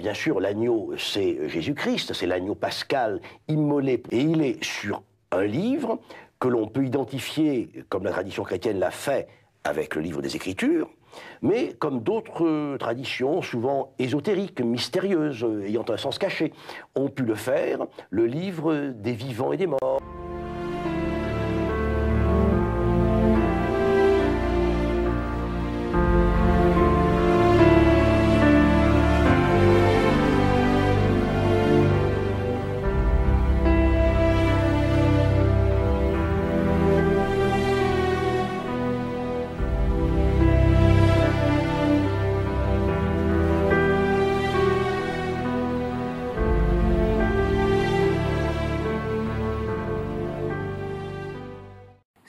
bien sûr, l'agneau, c'est Jésus-Christ, c'est l'agneau pascal immolé. Et il est sur un livre que l'on peut identifier, comme la tradition chrétienne l'a fait, avec le livre des Écritures, mais comme d'autres traditions, souvent ésotériques, mystérieuses, ayant un sens caché, ont pu le faire, le livre des vivants et des morts.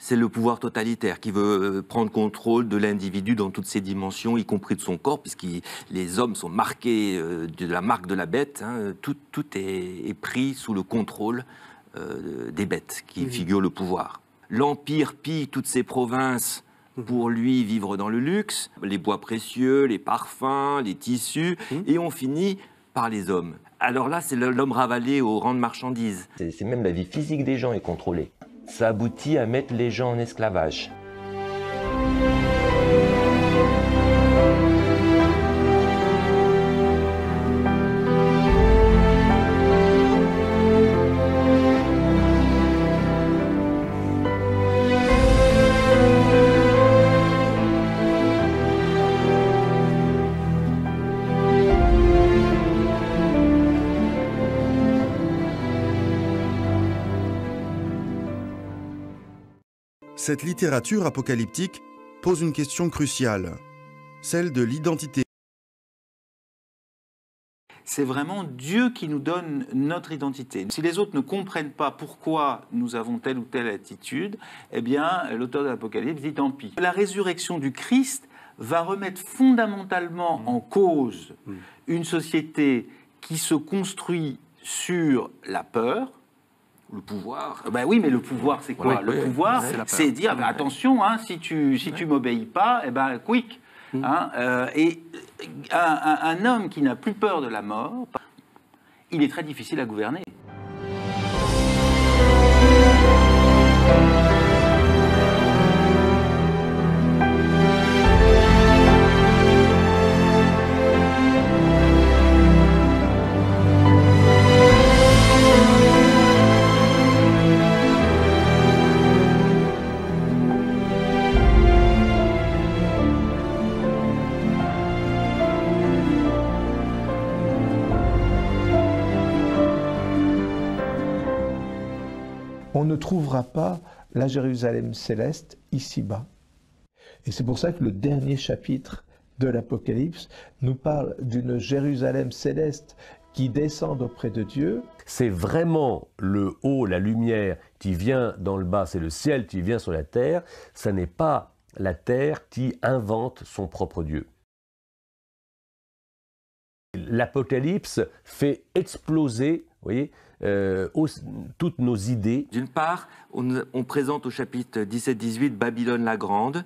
C'est le pouvoir totalitaire qui veut prendre contrôle de l'individu dans toutes ses dimensions, y compris de son corps, puisque les hommes sont marqués de la marque de la bête. Hein. Tout est pris sous le contrôle des bêtes qui figurent le pouvoir. L'Empire pille toutes ses provinces pour lui vivre dans le luxe, les bois précieux, les parfums, les tissus, et on finit par les hommes. Alors là, c'est l'homme ravalé au rang de marchandise. C'est même la vie physique des gens est contrôlée. Ça aboutit à mettre les gens en esclavage. Cette littérature apocalyptique pose une question cruciale, celle de l'identité. C'est vraiment Dieu qui nous donne notre identité. Si les autres ne comprennent pas pourquoi nous avons telle ou telle attitude, eh bien, l'auteur de l'Apocalypse dit tant pis. La résurrection du Christ va remettre fondamentalement en cause une société qui se construit sur la peur. Le pouvoir. Ben oui, mais le pouvoir, c'est quoi? Voilà, le pouvoir, c'est dire, ben attention, hein, si tu m'obéis pas, eh ben quick. Hein, et un homme qui n'a plus peur de la mort, il est très difficile à gouverner. On ne trouvera pas la Jérusalem céleste ici-bas. Et c'est pour ça que le dernier chapitre de l'Apocalypse nous parle d'une Jérusalem céleste qui descend auprès de Dieu. C'est vraiment le haut, la lumière qui vient dans le bas, c'est le ciel qui vient sur la terre. Ça n'est pas la terre qui invente son propre Dieu. L'Apocalypse fait exploser, vous voyez, toutes nos idées. D'une part, on présente au chapitre 17-18 Babylone la Grande,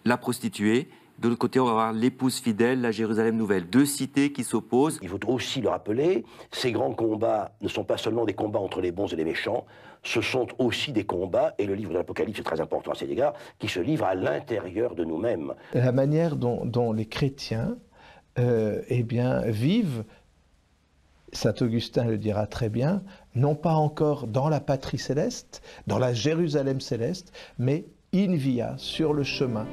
la prostituée. De l'autre côté, on va avoir l'épouse fidèle, la Jérusalem nouvelle. Deux cités qui s'opposent. Il faut aussi le rappeler, ces grands combats ne sont pas seulement des combats entre les bons et les méchants, ce sont aussi des combats, et le livre de l'Apocalypse est très important à cet égard, qui se livrent à l'intérieur de nous-mêmes. La manière dont les chrétiens eh bien, vivent, Saint Augustin le dira très bien, non pas encore dans la patrie céleste, dans la Jérusalem céleste, mais in via, sur le chemin.